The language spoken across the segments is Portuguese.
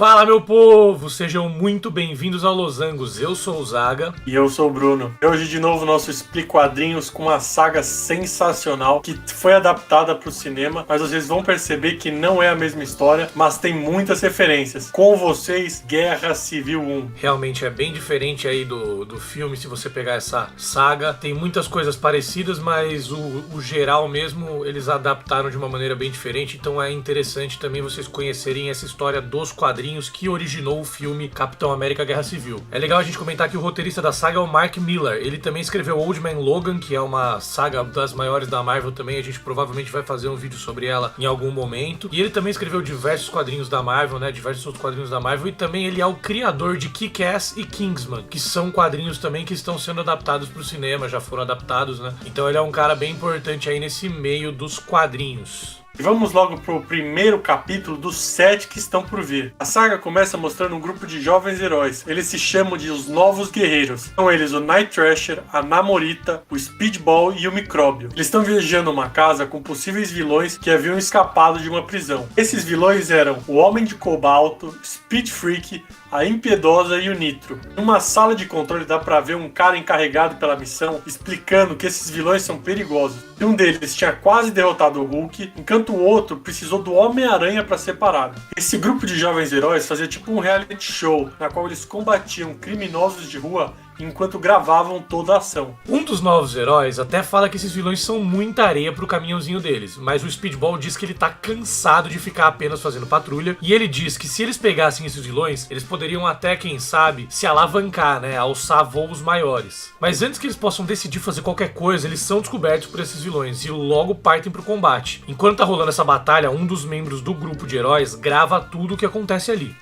Fala, meu povo! Sejam muito bem-vindos ao Losangos. Eu sou o Zaga. E eu sou o Bruno. E hoje, de novo, nosso Explique Quadrinhos com uma saga sensacional que foi adaptada para o cinema, mas vocês vão perceber que não é a mesma história, mas tem muitas referências. Com vocês, Guerra Civil 1. Realmente é bem diferente aí do filme, se você pegar essa saga. Tem muitas coisas parecidas, mas o geral mesmo, eles adaptaram de uma maneira bem diferente, então é interessante também vocês conhecerem essa história dos quadrinhos que originou o filme Capitão América Guerra Civil. É legal a gente comentar que o roteirista da saga é o Mark Millar. Ele também escreveu Old Man Logan, que é uma saga das maiores da Marvel também. A gente provavelmente vai fazer um vídeo sobre ela em algum momento. E ele também escreveu diversos quadrinhos da Marvel, né? Diversos outros quadrinhos da Marvel. E também ele é o criador de Kick-Ass e Kingsman, que são quadrinhos também que estão sendo adaptados para o cinema, já foram adaptados, né? Então ele é um cara bem importante aí nesse meio dos quadrinhos. E vamos logo pro primeiro capítulo dos 7 que estão por vir. A saga começa mostrando um grupo de jovens heróis. Eles se chamam de os Novos Guerreiros. São eles o Night Thrasher, a Namorita, o Speedball e o Micróbio. Eles estão viajando uma casa com possíveis vilões que haviam escapado de uma prisão. Esses vilões eram o Homem de Cobalto, Speed Freak, a Impiedosa e o Nitro. Numa sala de controle dá pra ver um cara encarregado pela missão explicando que esses vilões são perigosos. E um deles tinha quase derrotado o Hulk, enquanto o outro precisou do Homem-Aranha para ser parado. Esse grupo de jovens heróis fazia tipo um reality show, na qual eles combatiam criminosos de rua enquanto gravavam toda a ação. Um dos novos heróis até fala que esses vilões são muita areia pro caminhãozinho deles, mas o Speedball diz que ele tá cansado de ficar apenas fazendo patrulha, e ele diz que se eles pegassem esses vilões, eles poderiam até, quem sabe, se alavancar, né, alçar voos maiores. Mas antes que eles possam decidir fazer qualquer coisa, eles são descobertos por esses vilões e logo partem pro combate. Enquanto tá rolando essa batalha, um dos membros do grupo de heróis grava tudo o que acontece ali.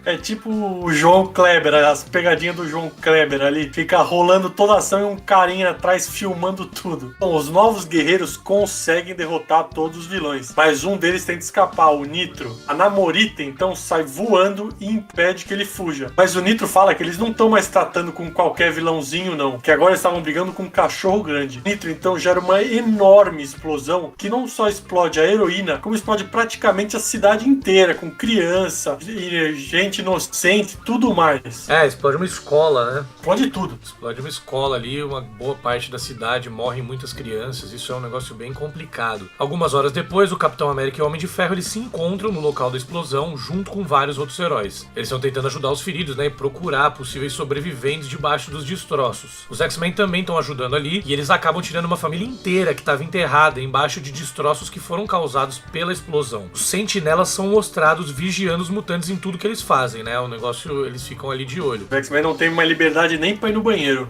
É tipo o João Kleber, as pegadinhas do João Kleber ali. Fica rolando toda a ação e um carinha atrás filmando tudo. Bom, os novos guerreiros conseguem derrotar todos os vilões, mas um deles tenta escapar, o Nitro. A Namorita então sai voando e impede que ele fuja. Mas o Nitro fala que eles não estão mais tratando com qualquer vilãozinho não, que agora estavam brigando com um cachorro grande. O Nitro então gera uma enorme explosão que não só explode a heroína, como explode praticamente a cidade inteira, com criança e gente inocente, tudo mais. É, explode uma escola, né? Explode tudo. Explode uma escola ali, uma boa parte da cidade, morrem muitas crianças, isso é um negócio bem complicado. Algumas horas depois, o Capitão América e o Homem de Ferro, eles se encontram no local da explosão, junto com vários outros heróis. Eles estão tentando ajudar os feridos, né, e procurar possíveis sobreviventes debaixo dos destroços. Os X-Men também estão ajudando ali, e eles acabam tirando uma família inteira que estava enterrada embaixo de destroços que foram causados pela explosão. Os sentinelas são mostrados vigiando os mutantes em tudo que eles fazem, né? O negócio, eles ficam ali de olho. O X-Men não tem uma liberdade nem pra ir no banheiro.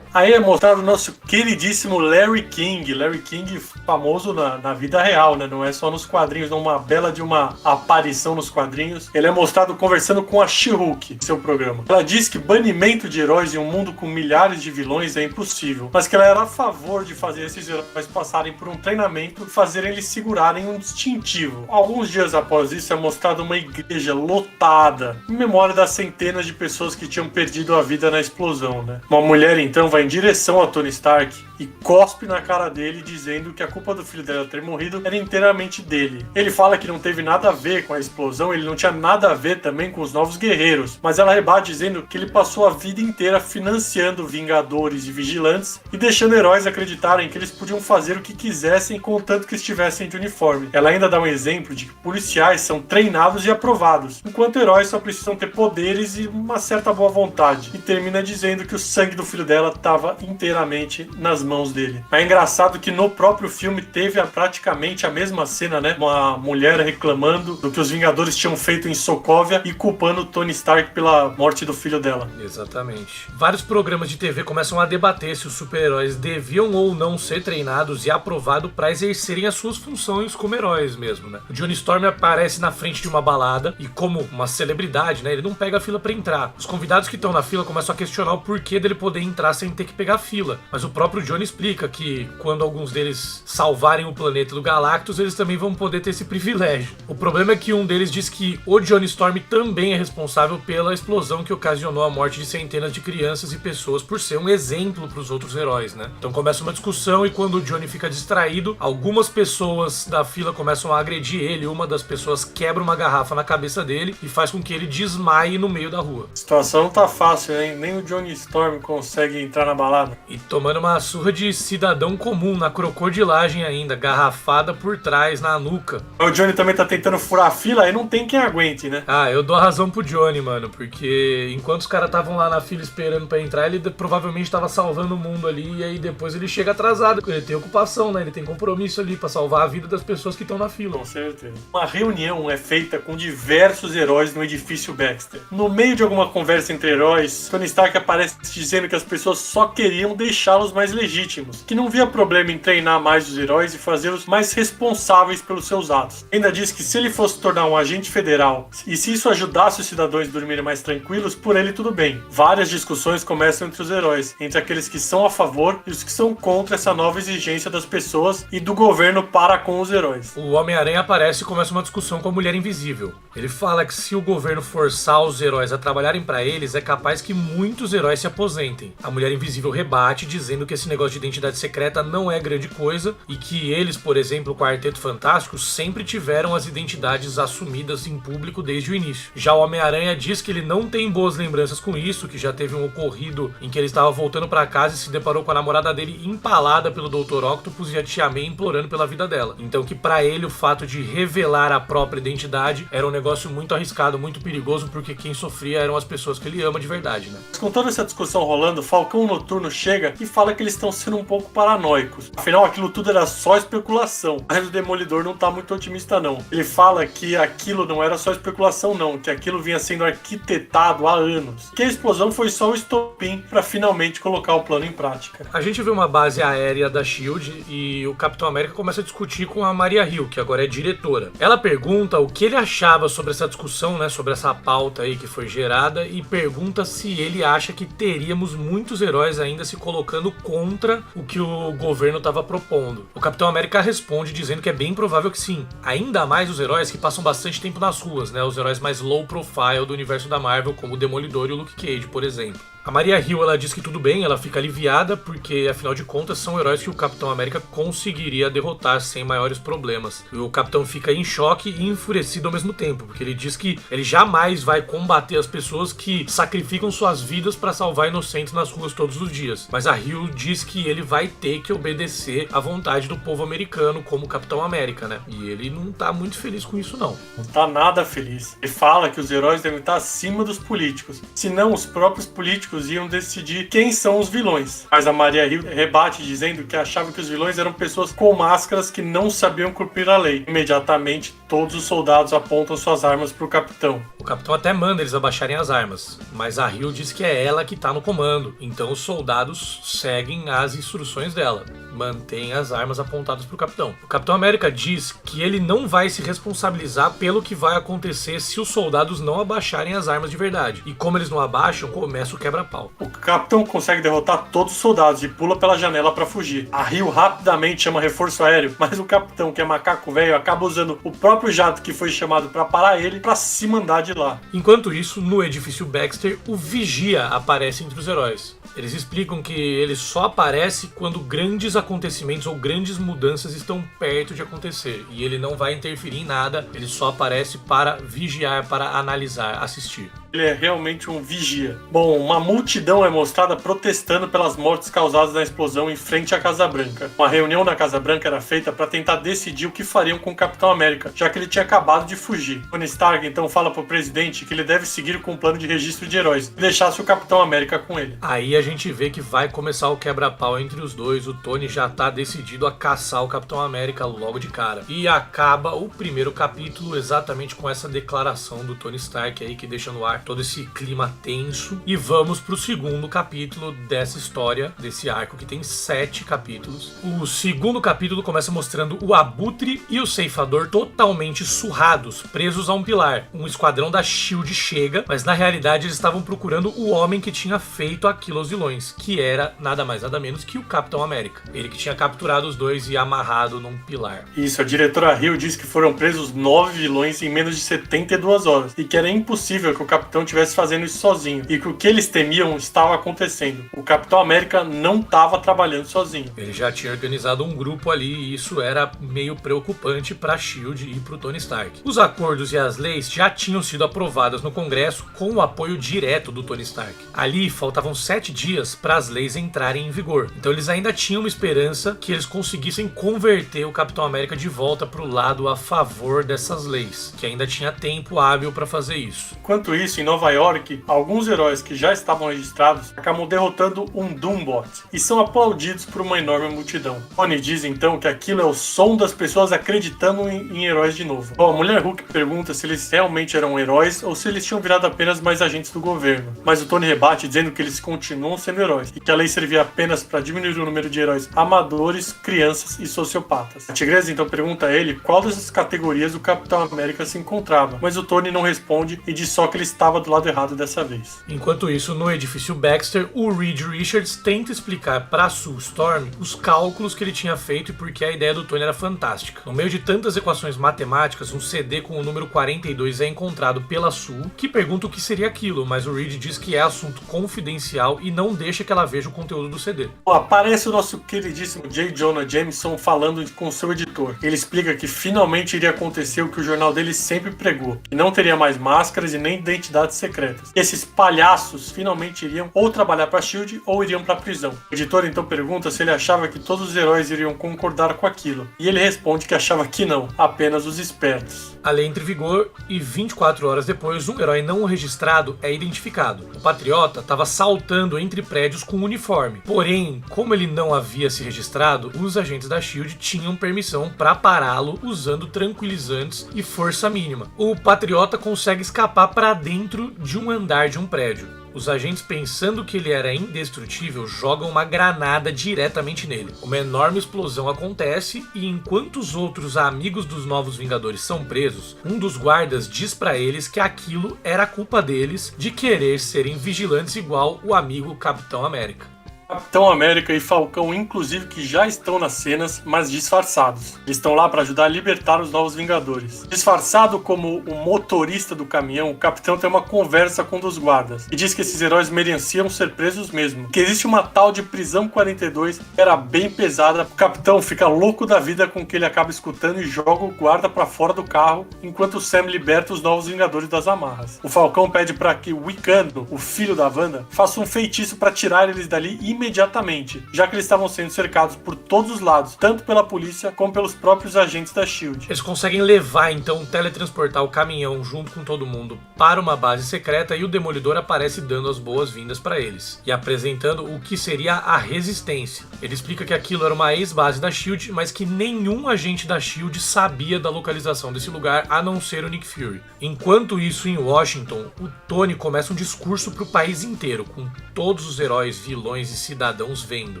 Aí é mostrado o nosso queridíssimo Larry King. Larry King famoso na vida real, né? Não é só nos quadrinhos, não, uma bela de uma aparição nos quadrinhos. Ele é mostrado conversando com a She-Hulk, seu programa. Ela diz que banimento de heróis em um mundo com milhares de vilões é impossível, mas que ela era a favor de fazer esses heróis passarem por um treinamento e fazerem eles segurarem um distintivo. Alguns dias após isso é mostrado uma igreja lotada em memória das centenas de pessoas que tinham perdido a vida na explosão, né? Uma mulher então vai em direção a Tony Stark e cospe na cara dele, dizendo que a culpa do filho dela ter morrido era inteiramente dele. Ele fala que não teve nada a ver com a explosão, ele não tinha nada a ver também com os Novos Guerreiros, mas ela rebate dizendo que ele passou a vida inteira financiando Vingadores e Vigilantes e deixando heróis acreditarem que eles podiam fazer o que quisessem contanto que estivessem de uniforme. Ela ainda dá um exemplo de que policiais são treinados e aprovados, enquanto heróis só precisam ter poderes e uma certa boa vontade. E termina dizendo que o sangue do filho dela estava inteiramente nas mãos dele. É engraçado que no próprio filme teve praticamente a mesma cena, né? Uma mulher reclamando do que os Vingadores tinham feito em Sokovia e culpando Tony Stark pela morte do filho dela. Exatamente. Vários programas de TV começam a debater se os super-heróis deviam ou não ser treinados e aprovados para exercerem as suas funções como heróis mesmo, né? O Johnny Storm aparece na frente de uma balada e, como uma celebridade, né, ele não pega a fila pra entrar. Os convidados que estão na fila começam a questionar o porquê dele poder entrar sem ter que pegar a fila, mas o próprio Johnny Johnny explica que quando alguns deles salvarem o planeta do Galactus, eles também vão poder ter esse privilégio. O problema é que um deles diz que o Johnny Storm também é responsável pela explosão que ocasionou a morte de centenas de crianças e pessoas por ser um exemplo para os outros heróis, né? Então começa uma discussão e quando o Johnny fica distraído, algumas pessoas da fila começam a agredir ele. Uma das pessoas quebra uma garrafa na cabeça dele e faz com que ele desmaie no meio da rua. A situação não tá fácil, hein? Nem o Johnny Storm consegue entrar na balada. E tomando uma surra de cidadão comum na crocodilagem ainda, garrafada por trás na nuca. O Johnny também tá tentando furar a fila e não tem quem aguente, né? Ah, eu dou a razão pro Johnny, mano, porque enquanto os caras estavam lá na fila esperando pra entrar, ele provavelmente tava salvando o mundo ali e aí depois ele chega atrasado. Ele tem ocupação, né? Ele tem compromisso ali pra salvar a vida das pessoas que estão na fila. Com certeza. Uma reunião é feita com diversos heróis no edifício Baxter. No meio de alguma conversa entre heróis, Tony Stark aparece dizendo que as pessoas só queriam deixá-los mais legítimos, que não via problema em treinar mais os heróis e fazê-los mais responsáveis pelos seus atos. Ainda diz que se ele fosse tornar um agente federal e se isso ajudasse os cidadãos a dormirem mais tranquilos, por ele tudo bem. Várias discussões começam entre os heróis, entre aqueles que são a favor e os que são contra essa nova exigência das pessoas e do governo para com os heróis. O Homem-Aranha aparece e começa uma discussão com a Mulher Invisível. Ele fala que se o governo forçar os heróis a trabalharem para eles, é capaz que muitos heróis se aposentem. A Mulher Invisível rebate, dizendo que esse negócio de identidade secreta não é grande coisa e que eles, por exemplo, o Quarteto Fantástico, sempre tiveram as identidades assumidas em público desde o início. Já o Homem-Aranha diz que ele não tem boas lembranças com isso, que já teve um ocorrido em que ele estava voltando para casa e se deparou com a namorada dele empalada pelo Dr. Octopus e a Tia May implorando pela vida dela. Então que para ele o fato de revelar a própria identidade era um negócio muito arriscado, muito perigoso, porque quem sofria eram as pessoas que ele ama de verdade, né? Com toda essa discussão rolando, Falcão Noturno chega e fala que eles estão sendo um pouco paranoicos. Afinal, aquilo tudo era só especulação. Mas o Demolidor não tá muito otimista, não. Ele fala que aquilo não era só especulação, não. Que aquilo vinha sendo arquitetado há anos. Que a explosão foi só o estopim para finalmente colocar o plano em prática. A gente vê uma base aérea da SHIELD e o Capitão América começa a discutir com a Maria Hill, que agora é diretora. Ela pergunta o que ele achava sobre essa discussão, né, sobre essa pauta aí que foi gerada, e pergunta se ele acha que teríamos muitos heróis ainda se colocando contra o que o governo estava propondo. O Capitão América responde dizendo que é bem provável que sim. Ainda mais os heróis que passam bastante tempo nas ruas, né, os heróis mais low profile do universo da Marvel, como o Demolidor e o Luke Cage, por exemplo. A Maria Hill, ela diz que tudo bem, ela fica aliviada porque, afinal de contas, são heróis que o Capitão América conseguiria derrotar sem maiores problemas. E o Capitão fica em choque e enfurecido ao mesmo tempo, porque ele diz que ele jamais vai combater as pessoas que sacrificam suas vidas para salvar inocentes nas ruas todos os dias. Mas a Hill diz que ele vai ter que obedecer à vontade do povo americano como Capitão América, né? E ele não tá muito feliz com isso, não. Não tá nada feliz. Ele fala que os heróis devem estar acima dos políticos, senão os próprios políticos iam decidir quem são os vilões. Mas a Maria Hill rebate dizendo que achava que os vilões eram pessoas com máscaras que não sabiam cumprir a lei. Imediatamente, todos os soldados apontam suas armas pro capitão. O capitão até manda eles abaixarem as armas, mas a Hill diz que é ela que tá no comando. Então os soldados seguem as instruções dela. Mantém as armas apontadas pro capitão. O Capitão América diz que ele não vai se responsabilizar pelo que vai acontecer se os soldados não abaixarem as armas de verdade. E como eles não abaixam, começa o quebra-pau. O capitão consegue derrotar todos os soldados e pula pela janela para fugir. A Hill rapidamente chama reforço aéreo, mas o capitão, que é macaco velho, acaba usando o próprio jato que foi chamado para parar ele para se mandar de lá. Enquanto isso, no edifício Baxter, o Vigia aparece entre os heróis. Eles explicam que ele só aparece quando grandes acontecimentos ou grandes mudanças estão perto de acontecer. E ele não vai interferir em nada, ele só aparece para vigiar, para analisar, assistir. Ele é realmente um vigia. Bom, uma multidão é mostrada protestando pelas mortes causadas na explosão em frente à Casa Branca. Uma reunião na Casa Branca era feita para tentar decidir o que fariam com o Capitão América, já que ele tinha acabado de fugir. Tony Stark então fala pro presidente que ele deve seguir com o plano de registro de heróis e deixasse o Capitão América com ele. Aí a gente vê que vai começar o quebra-pau entre os dois. O Tony já tá decidido a caçar o Capitão América logo de cara. E acaba o primeiro capítulo exatamente com essa declaração do Tony Stark aí, que deixa no ar: ar, todo esse clima tenso. E vamos pro segundo capítulo dessa história, desse arco que tem 7 capítulos. O segundo capítulo começa mostrando o Abutre e o Ceifador totalmente surrados, presos a um pilar. Um esquadrão da SHIELD chega, mas na realidade eles estavam procurando o homem que tinha feito aquilo aos vilões, que era nada mais nada menos que o Capitão América. Ele que tinha capturado os dois e amarrado num pilar. Isso, a diretora Hill disse que foram presos 9 vilões em menos de 72 horas e que era impossível que o Capitão estivesse fazendo isso sozinho e que o que eles temiam estava acontecendo. O Capitão América não estava trabalhando sozinho. Ele já tinha organizado um grupo ali e isso era meio preocupante para a SHIELD e para o Tony Stark. Os acordos e as leis já tinham sido aprovadas no Congresso com o apoio direto do Tony Stark. Ali faltavam 7 dias para as leis entrarem em vigor. Então eles ainda tinham uma esperança que eles conseguissem converter o Capitão América de volta para o lado a favor dessas leis, que ainda tinha tempo hábil para fazer isso. Enquanto isso, em Nova York, alguns heróis que já estavam registrados acabam derrotando um Doombot e são aplaudidos por uma enorme multidão. Tony diz então que aquilo é o som das pessoas acreditando em heróis de novo. Bom, a Mulher Hulk pergunta se eles realmente eram heróis ou se eles tinham virado apenas mais agentes do governo, mas o Tony rebate dizendo que eles continuam sendo heróis e que a lei servia apenas para diminuir o número de heróis amadores, crianças e sociopatas. A Tigresa então pergunta a ele qual dessas categorias o Capitão América se encontrava, mas o Tony não responde e diz só que ele estava do lado errado dessa vez. Enquanto isso, no edifício Baxter, o Reed Richards tenta explicar para Sue Storm os cálculos que ele tinha feito e porque a ideia do Tony era fantástica. No meio de tantas equações matemáticas, um CD com o número 42 é encontrado pela Sue, que pergunta o que seria aquilo, mas o Reed diz que é assunto confidencial e não deixa que ela veja o conteúdo do CD. Aparece o nosso queridíssimo J. Jonah Jameson falando com seu editor. Ele explica que finalmente iria acontecer o que o jornal dele sempre pregou, que não teria mais máscaras e nem identidades secretas. Esses palhaços finalmente iriam ou trabalhar para a SHIELD ou iriam para a prisão. O editor então pergunta se ele achava que todos os heróis iriam concordar com aquilo, e ele responde que achava que não, apenas os espertos. A lei entra em vigor e 24 horas depois, um herói não registrado é identificado. O Patriota estava saltando entre prédios com uniforme. Porém, como ele não havia se registrado, os agentes da SHIELD tinham permissão para pará-lo usando tranquilizantes e força mínima. O Patriota consegue escapar para dentro de um andar de um prédio. Os agentes, pensando que ele era indestrutível, jogam uma granada diretamente nele. Uma enorme explosão acontece e enquanto os outros amigos dos Novos Vingadores são presos, um dos guardas diz pra eles que aquilo era culpa deles de querer serem vigilantes igual o amigo Capitão América. Capitão América e Falcão, inclusive, que já estão nas cenas, mas disfarçados. Eles estão lá para ajudar a libertar os Novos Vingadores. Disfarçado como o motorista do caminhão, o Capitão tem uma conversa com um dos guardas e diz que esses heróis mereciam ser presos mesmo, que existe uma tal de prisão 42 que era bem pesada. O Capitão fica louco da vida com o que ele acaba escutando e joga o guarda para fora do carro, enquanto o Sam liberta os Novos Vingadores das amarras. O Falcão pede para que o Wiccan, o filho da Wanda, faça um feitiço para tirar eles dali imediatamente, já que eles estavam sendo cercados por todos os lados, tanto pela polícia como pelos próprios agentes da SHIELD. Eles conseguem levar, então, teletransportar o caminhão junto com todo mundo para uma base secreta e o Demolidor aparece dando as boas-vindas para eles e apresentando o que seria a Resistência. Ele explica que aquilo era uma ex-base da SHIELD, mas que nenhum agente da SHIELD sabia da localização desse lugar, a não ser o Nick Fury. Enquanto isso, em Washington, o Tony começa um discurso para o país inteiro, com todos os heróis, vilões e cidadãos vendo.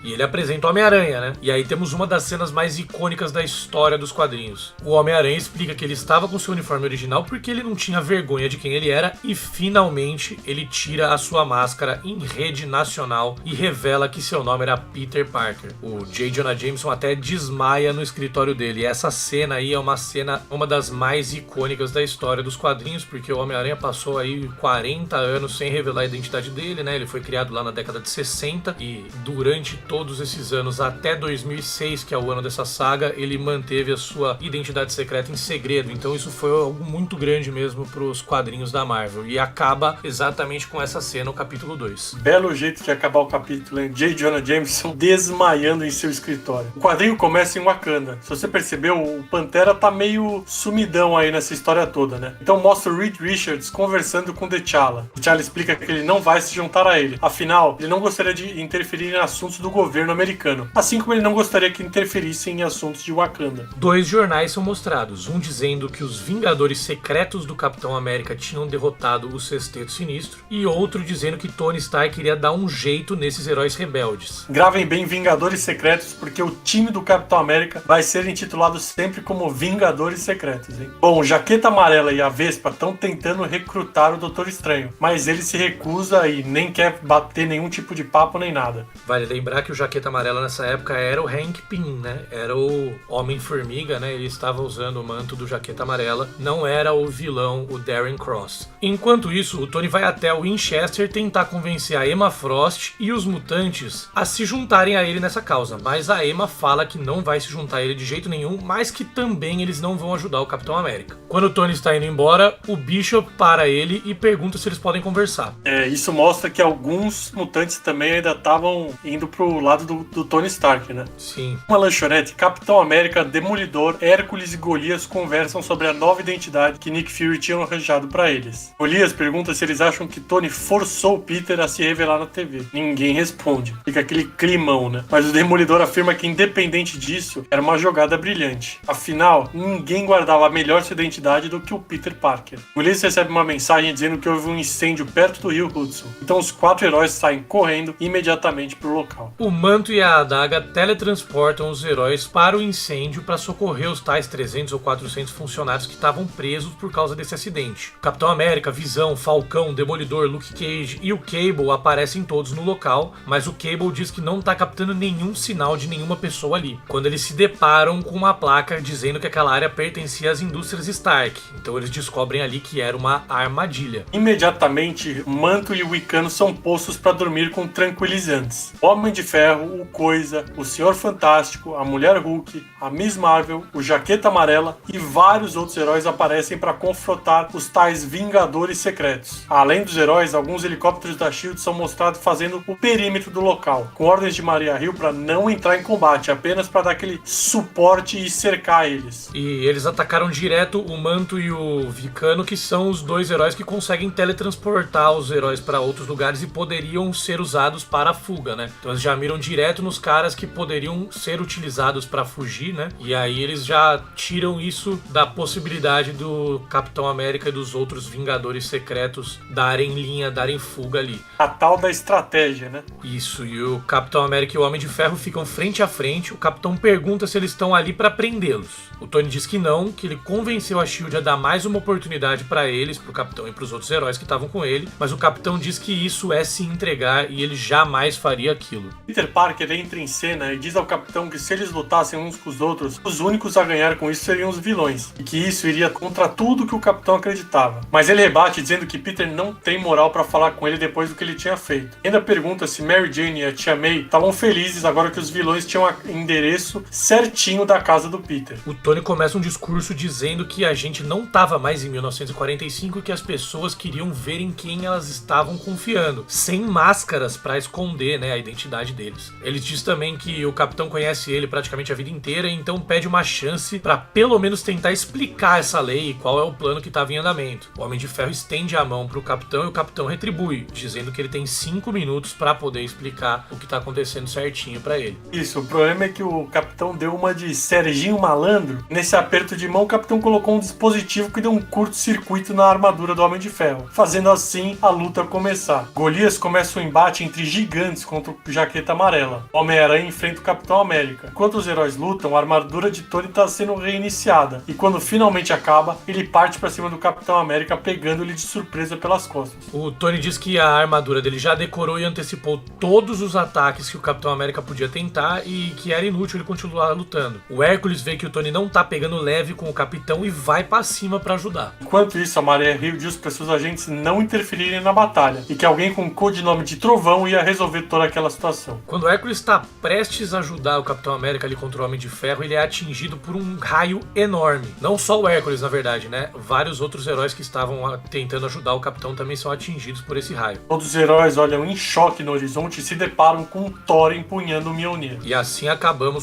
E ele apresenta o Homem-Aranha, né? E aí temos uma das cenas mais icônicas da história dos quadrinhos. O Homem-Aranha explica que ele estava com seu uniforme original porque ele não tinha vergonha de quem ele era e finalmente ele tira a sua máscara em rede nacional e revela que seu nome era Peter Parker. O J. Jonah Jameson até desmaia no escritório dele. E essa cena aí é uma das mais icônicas da história dos quadrinhos, porque o Homem-Aranha passou aí 40 anos sem revelar a identidade dele, né? Ele foi criado lá na década de 60 e durante todos esses anos, até 2006, que é o ano dessa saga, ele manteve a sua identidade secreta em segredo. Então isso foi algo muito grande mesmo para os quadrinhos da Marvel. E acaba exatamente com essa cena, o capítulo 2. Belo jeito de acabar o capítulo, hein? J. Jonah Jameson desmaiando em seu escritório. O quadrinho começa em Wakanda. Se você percebeu, o Pantera tá meio sumidão aí nessa história toda, né? Então mostra o Reed Richards conversando com T'Challa. T'Challa explica que ele não vai se juntar a ele. Afinal, ele não gostaria de interferir interferir em assuntos do governo americano, assim como ele não gostaria que interferissem em assuntos de Wakanda. 2 jornais são mostrados, um dizendo que os Vingadores secretos do Capitão América tinham derrotado o Sexteto Sinistro, e outro dizendo que Tony Stark queria dar um jeito nesses heróis rebeldes. Gravem bem Vingadores Secretos, porque o time do Capitão América vai ser intitulado sempre como Vingadores Secretos, hein? Bom, Jaqueta Amarela e a Vespa estão tentando recrutar o Doutor Estranho, mas ele se recusa e nem quer bater nenhum tipo de papo nem nada. Vale lembrar que o Jaqueta Amarela nessa época era o Hank Pym, né? Era o Homem-Formiga, né? Ele estava usando o manto do Jaqueta Amarela, não era o vilão, o Darren Cross. Enquanto isso, o Tony vai até o Winchester tentar convencer a Emma Frost e os mutantes a se juntarem a ele nessa causa, mas a Emma fala que não vai se juntar a ele de jeito nenhum, mas que também eles não vão ajudar o Capitão América. Quando o Tony está indo embora, o Bishop para ele e pergunta se eles podem conversar. Isso mostra que alguns mutantes também ainda estavam indo pro lado do Tony Stark, né? Sim. Uma lanchonete, Capitão América, Demolidor, Hércules e Golias conversam sobre a nova identidade que Nick Fury tinha arranjado para eles. Golias pergunta se eles acham que Tony forçou o Peter a se revelar na TV. Ninguém responde. Fica aquele climão, né? Mas o Demolidor afirma que, independente disso, era uma jogada brilhante. Afinal, ninguém guardava melhor sua identidade do que o Peter Parker. Golias recebe uma mensagem dizendo que houve um incêndio perto do rio Hudson. Então os 4 heróis saem correndo imediatamente pro local. O Manto e a Adaga teletransportam os heróis para o incêndio para socorrer os tais 300 ou 400 funcionários que estavam presos por causa desse acidente. Capitão América, Visão, Falcão, Demolidor, Luke Cage e o Cable aparecem todos no local, mas o Cable diz que não está captando nenhum sinal de nenhuma pessoa ali, quando eles se deparam com uma placa dizendo que aquela área pertencia às indústrias Stark. Então eles descobrem ali que era uma armadilha. Imediatamente, Manto e o Wiccan são postos para dormir com tranquilizantes. O Homem de Ferro, o Coisa, o Senhor Fantástico, a Mulher Hulk, a Miss Marvel, o Jaqueta Amarela e vários outros heróis aparecem para confrontar os tais Vingadores Secretos. Além dos heróis, alguns helicópteros da SHIELD são mostrados fazendo o perímetro do local, com ordens de Maria Hill para não entrar em combate, apenas para dar aquele suporte e cercar eles. E eles atacaram direto o Manto e o Vicano, que são os 2 heróis que conseguem teletransportar os heróis para outros lugares e poderiam ser usados para a fuga, né? Então eles já miram direto nos caras que poderiam ser utilizados para fugir, né? E aí eles já tiram isso da possibilidade do Capitão América e dos outros Vingadores Secretos darem linha, darem fuga ali. A tal da estratégia, né? Isso, e o Capitão América e o Homem de Ferro ficam frente a frente. O Capitão pergunta se eles estão ali para prendê-los. O Tony diz que não, que ele convenceu a SHIELD a dar mais uma oportunidade para eles, pro Capitão e pros outros heróis que estavam com ele, mas o Capitão diz que isso é se entregar e ele jamais faria aquilo. Peter Parker entra em cena e diz ao Capitão que se eles lutassem uns com os outros, os únicos a ganhar com isso seriam os vilões, e que isso iria contra tudo que o Capitão acreditava. Mas ele rebate dizendo que Peter não tem moral para falar com ele depois do que ele tinha feito. Ainda pergunta se Mary Jane e a Tia May estavam felizes agora que os vilões tinham o endereço certinho da casa do Peter. O Tony começa um discurso dizendo que a gente não estava mais em 1945 e que as pessoas queriam ver em quem elas estavam confiando, sem máscaras para esconder, né, a identidade deles. Ele diz também que o Capitão conhece ele praticamente a vida inteira, então pede uma chance para pelo menos tentar explicar essa lei e qual é o plano que estava em andamento. O Homem de Ferro estende a mão para o Capitão e o Capitão retribui, dizendo que ele tem 5 minutos para poder explicar o que está acontecendo certinho para ele. Isso, o problema é que o Capitão deu uma de Serginho Malandro. Nesse aperto de mão, o Capitão colocou um dispositivo que deu um curto-circuito na armadura do Homem de Ferro, fazendo assim a luta começar. Golias começa um embate entre gigantes contra o Jaqueta Amarela. Homem-Aranha enfrenta o Capitão América. Enquanto os heróis lutam, a armadura de Tony está sendo reiniciada, e quando finalmente acaba, ele parte para cima do Capitão América, pegando-ele de surpresa pelas costas. O Tony diz que a armadura dele já decorou e antecipou todos os ataques que o Capitão América podia tentar e que era inútil ele continuar lutando. O Hércules vê que o Tony não tá pegando leve com o Capitão e vai pra cima pra ajudar. Enquanto isso, a Maria Hill diz para seus agentes não interferirem na batalha e que alguém com o codinome de Trovão ia resolver toda aquela situação. Quando o Hércules está prestes a ajudar o Capitão América ali contra o Homem de Ferro, ele é atingido por um raio enorme. Não só o Hércules, na verdade, né? Vários outros heróis que estavam tentando ajudar o Capitão também são atingidos por esse raio. Todos os heróis olham em choque no horizonte e se deparam com Thor empunhando o Mjolnir. E assim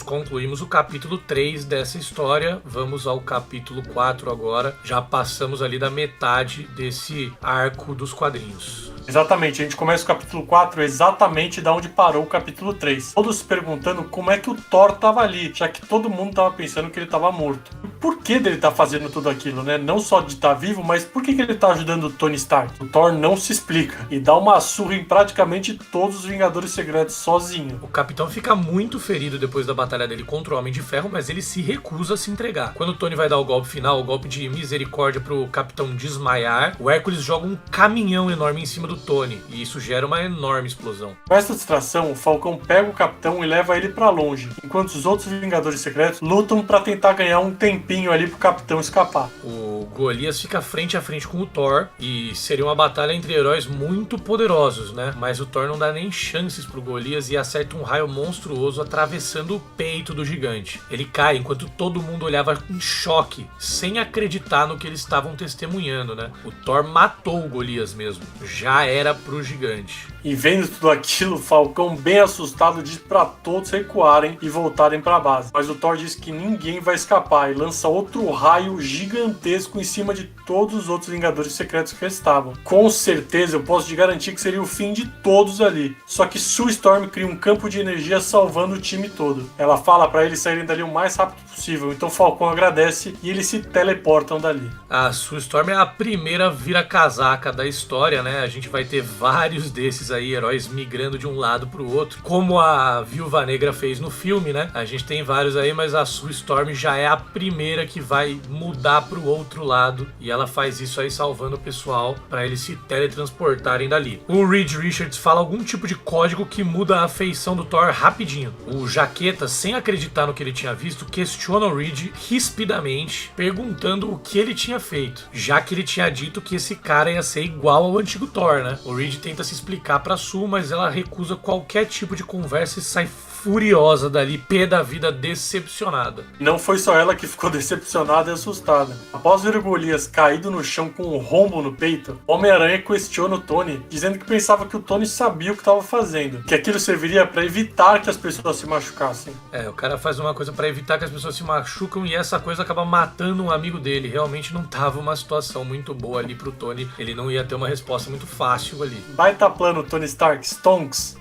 concluímos o capítulo 3 dessa história. Vamos ao capítulo 4 agora. Já passamos ali da metade desse arco dos quadrinhos. Exatamente, a gente começa o capítulo 4 exatamente da onde parou o capítulo 3. Todos se perguntando como é que o Thor tava ali, já que todo mundo tava pensando que ele tava morto. E por que dele tá fazendo tudo aquilo, né? Não só de estar vivo, mas por que ele tá ajudando o Tony Stark? O Thor não se explica e dá uma surra em praticamente todos os Vingadores Secretos sozinho. O Capitão fica muito ferido depois da batalha dele contra o Homem de Ferro, mas ele se recusa a se entregar. Quando o Tony vai dar o golpe final, o golpe de misericórdia pro Capitão desmaiar, o Hércules joga um caminhão enorme em cima do Tony, e isso gera uma enorme explosão. Com essa distração, o Falcão pega o Capitão e leva ele pra longe, enquanto os outros Vingadores Secretos lutam pra tentar ganhar um tempinho ali pro Capitão escapar. O Golias fica frente a frente com o Thor, e seria uma batalha entre heróis muito poderosos, né? Mas o Thor não dá nem chances pro Golias e acerta um raio monstruoso atravessando o peito do gigante. Ele cai enquanto todo mundo olhava em choque, sem acreditar no que eles estavam testemunhando, né? O Thor matou o Golias mesmo. Já era pro gigante. E vendo tudo aquilo, o Falcão, bem assustado, diz pra todos recuarem e voltarem pra base. Mas o Thor diz que ninguém vai escapar e lança outro raio gigantesco em cima de todos os outros Vingadores Secretos que restavam. Com certeza, eu posso te garantir que seria o fim de todos ali. Só que Sue Storm cria um campo de energia salvando o time todo. Ela fala pra eles saírem dali o mais rápido possível, então o Falcão agradece e eles se teleportam dali. A Sue Storm é a primeira vira-casaca da história, né? A gente vai ter vários desses aí, heróis migrando de um lado pro outro, como a Viúva Negra fez no filme, né? A gente tem vários aí, mas a Sue Storm já é a primeira que vai mudar pro outro lado, e ela faz isso aí salvando o pessoal pra eles se teletransportarem dali. O Reed Richards fala algum tipo de código que muda a feição do Thor rapidinho. O Jaqueta, sem acreditar no que ele tinha visto, questiona o Reed rispidamente, perguntando o que ele tinha feito, já que ele tinha dito que esse cara ia ser igual ao antigo Thor, né? O Reed tenta se explicar pra Sue, mas ela recusa qualquer tipo de conversa e sai furiosa dali, pé da vida, decepcionada. Não foi só ela que ficou decepcionada e assustada. Após ver o Golias caído no chão com um rombo no peito, Homem-Aranha questiona o Tony, dizendo que pensava que o Tony sabia o que estava fazendo, que aquilo serviria para evitar que as pessoas se machucassem. O cara faz uma coisa para evitar que as pessoas se machucam e essa coisa acaba matando um amigo dele. Realmente não tava uma situação muito boa ali pro Tony, ele não ia ter uma resposta muito fácil ali. Baita plano, Tony Stark, Stonks.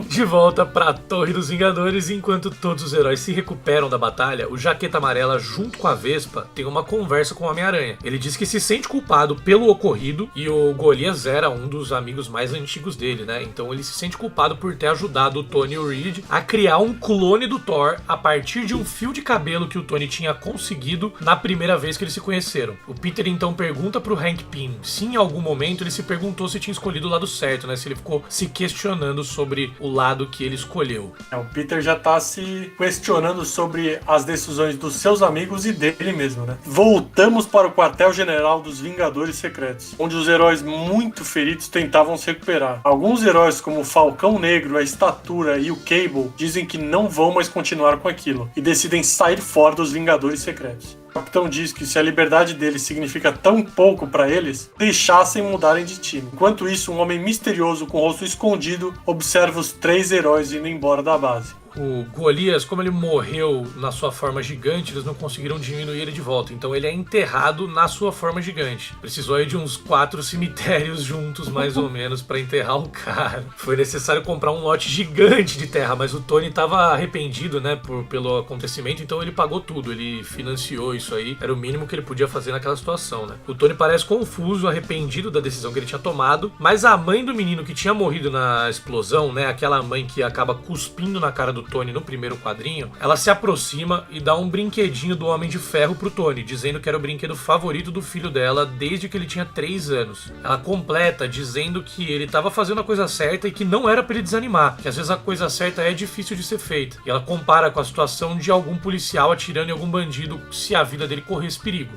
De volta pra Torre dos Vingadores, enquanto todos os heróis se recuperam da batalha, o Jaqueta Amarela, junto com a Vespa, tem uma conversa com o Homem-Aranha. Ele diz que se sente culpado pelo ocorrido, e o Golias era um dos amigos mais antigos dele, né? Então ele se sente culpado por ter ajudado o Tony e o Reed a criar um clone do Thor a partir de um fio de cabelo que o Tony tinha conseguido na primeira vez que eles se conheceram. O Peter então pergunta pro Hank Pym se em algum momento ele se perguntou se tinha escolhido o lado certo, né? Se ele ficou se questionando sobre o lado que ele escolheu. O Peter já tá se questionando sobre as decisões dos seus amigos e dele mesmo, né? Voltamos para o quartel-general dos Vingadores Secretos, onde os heróis muito feridos tentavam se recuperar. Alguns heróis, como o Falcão Negro, a Estatura e o Cable, dizem que não vão mais continuar com aquilo e decidem sair fora dos Vingadores Secretos. O capitão diz que se a liberdade deles significa tão pouco para eles, deixassem mudarem de time. Enquanto isso, um homem misterioso com o rosto escondido observa os 3 heróis indo embora da base. O Golias, como ele morreu na sua forma gigante, eles não conseguiram diminuir ele de volta. Então ele é enterrado na sua forma gigante. Precisou aí de uns 4 cemitérios juntos, mais ou menos, pra enterrar o cara. Foi necessário comprar um lote gigante de terra, mas o Tony tava arrependido, né, pelo acontecimento, então ele pagou tudo. Ele financiou isso aí. Era o mínimo que ele podia fazer naquela situação, né? O Tony parece confuso, arrependido da decisão que ele tinha tomado, mas a mãe do menino que tinha morrido na explosão, né, aquela mãe que acaba cuspindo na cara do Tony no primeiro quadrinho, ela se aproxima e dá um brinquedinho do Homem de Ferro pro Tony, dizendo que era o brinquedo favorito do filho dela desde que ele tinha 3 anos. Ela completa dizendo que ele estava fazendo a coisa certa e que não era pra ele desanimar, que às vezes a coisa certa é difícil de ser feita. E ela compara com a situação de algum policial atirando em algum bandido se a vida dele corresse perigo.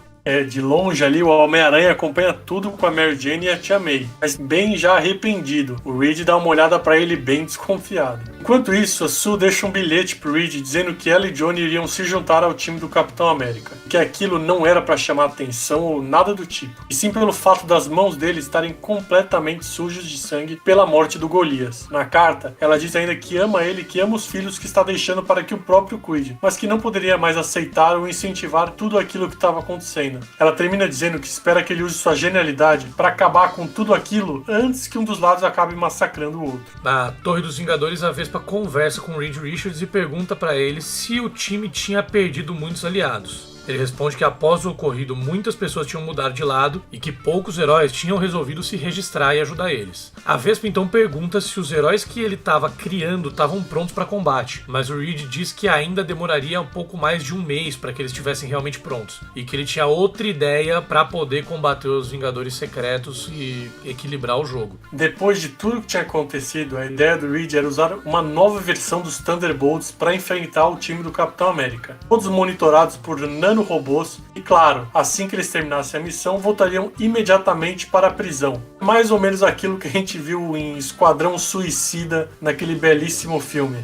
De longe ali, o Homem-Aranha acompanha tudo com a Mary Jane e a Tia May, mas bem já arrependido. O Reed dá uma olhada pra ele bem desconfiado. Enquanto isso, a Sue deixa um bilhete pro Reed dizendo que ela e Johnny iriam se juntar ao time do Capitão América, que aquilo não era pra chamar atenção ou nada do tipo, e sim pelo fato das mãos dele estarem completamente sujas de sangue pela morte do Golias. Na carta, ela diz ainda que ama ele e que ama os filhos que está deixando para que o próprio cuide, mas que não poderia mais aceitar ou incentivar tudo aquilo que estava acontecendo, termina. Ela termina dizendo que espera que ele use sua genialidade para acabar com tudo aquilo antes que um dos lados acabe massacrando o outro. Na Torre dos Vingadores, a Vespa conversa com o Reed Richards e pergunta para ele se o time tinha perdido muitos aliados. Ele responde que após o ocorrido muitas pessoas tinham mudado de lado e que poucos heróis tinham resolvido se registrar e ajudar eles. A Vespa então pergunta se os heróis que ele estava criando estavam prontos para combate, mas o Reed diz que ainda demoraria um pouco mais de um mês para que eles estivessem realmente prontos e que ele tinha outra ideia para poder combater os Vingadores Secretos e equilibrar o jogo. Depois de tudo que tinha acontecido, a ideia do Reed era usar uma nova versão dos Thunderbolts para enfrentar o time do Capitão América. Todos monitorados por nanorobôs e, claro, assim que eles terminassem a missão, voltariam imediatamente para a prisão. Mais ou menos aquilo que a gente viu em Esquadrão Suicida, naquele belíssimo filme.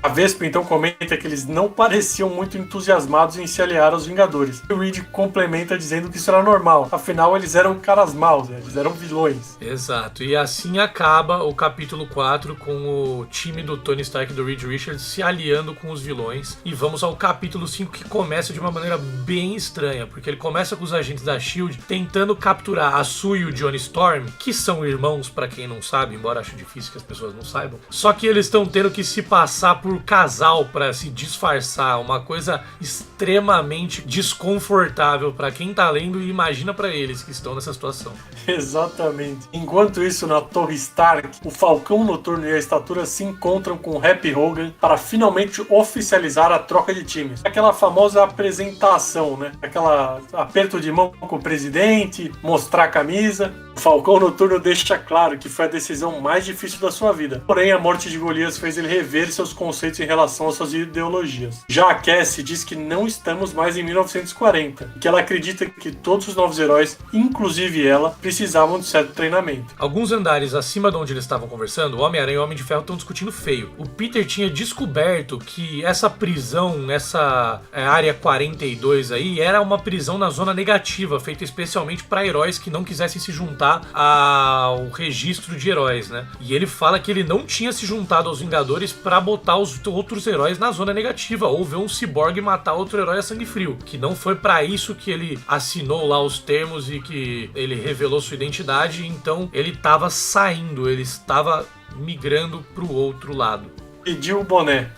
A Vespa então comenta que eles não pareciam muito entusiasmados em se aliar aos Vingadores. E o Reed complementa dizendo que isso era normal, afinal eles eram caras maus, eles eram vilões. Exato, e assim acaba o capítulo 4 com o time do Tony Stark e do Reed Richards se aliando com os vilões. E vamos ao capítulo 5, que começa de uma maneira bem estranha, porque ele começa com os agentes da S.H.I.E.L.D. tentando capturar a Sue e o Johnny Storm, que são irmãos, pra quem não sabe, embora acho difícil que as pessoas não saibam. Só que eles estão tendo que se passar por casal pra se disfarçar, uma coisa extremamente desconfortável pra quem tá lendo e imagina pra eles que estão nessa situação. Exatamente. Enquanto isso, na Torre Stark, o Falcão Noturno e a Estatura se encontram com o Happy Hogan para finalmente oficializar a troca de times. Aquela famosa apresentação, né? Aquela aperto de mão com o presidente, mostrar a camisa. O Falcão Noturno deixa claro que foi a decisão mais difícil da sua vida. Porém, a morte de Golias fez ele rever seus conceitos em relação às suas ideologias. Já a Cassie diz que não estamos mais em 1940 e que ela acredita que todos os novos heróis, inclusive ela, precisavam de certo treinamento. Alguns andares acima de onde eles estavam conversando, o Homem-Aranha e o Homem de Ferro estão discutindo feio. O Peter tinha descoberto que essa prisão, essa área 42 aí, era uma prisão na zona negativa, feita especialmente para heróis que não quisessem se juntar ao registro de heróis, né? E ele fala que ele não tinha se juntado aos Vingadores para botar os outros heróis na zona negativa, ou ver um ciborgue matar outro herói a sangue frio, que não foi para isso que ele assinou lá os termos e que ele revelou sua identidade. Então ele estava saindo, ele estava migrando pro outro lado. Pediu o boné.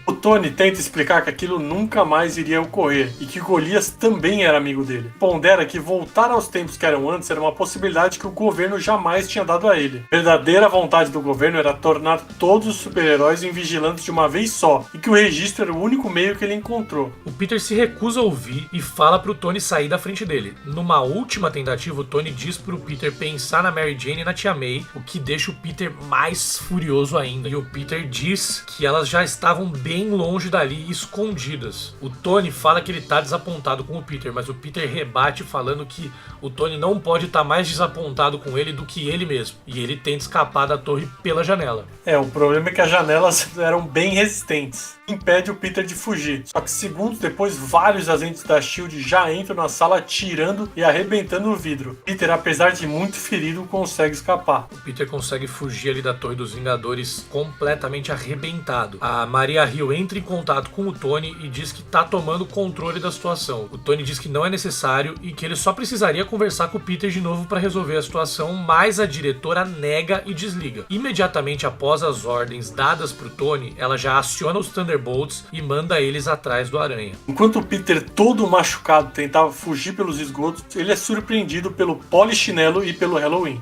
O Tony tenta explicar que aquilo nunca mais iria ocorrer e que Golias também era amigo dele. Pondera que voltar aos tempos que eram antes era uma possibilidade que o governo jamais tinha dado a ele. A verdadeira vontade do governo era tornar todos os super-heróis em vigilantes de uma vez só e que o registro era o único meio que ele encontrou. O Peter se recusa a ouvir e fala pro Tony sair da frente dele. Numa última tentativa, o Tony diz pro Peter pensar na Mary Jane e na Tia May, o que deixa o Peter mais furioso ainda. E o Peter diz que elas já estavam bem longe dali, escondidas. O Tony fala que ele tá desapontado com o Peter, mas o Peter rebate falando que o Tony não pode estar mais desapontado com ele do que ele mesmo. E ele tenta escapar da torre pela janela. O problema é que as janelas eram bem resistentes. Impede o Peter de fugir. Só que segundos depois, vários agentes da S.H.I.E.L.D. já entram na sala tirando e arrebentando o vidro. Peter, apesar de muito ferido, consegue escapar. O Peter consegue fugir ali da Torre dos Vingadores completamente arrebentado. A Maria Hill entra em contato com o Tony e diz que tá tomando controle da situação. O Tony diz que não é necessário e que ele só precisaria conversar com o Peter de novo para resolver a situação, mas a diretora nega e desliga. Imediatamente após as ordens dadas pro Tony, ela já aciona os Thunderbolts e manda eles atrás do Aranha. Enquanto o Peter, todo machucado, tentava fugir pelos esgotos, ele é surpreendido pelo Polichinelo e pelo Halloween.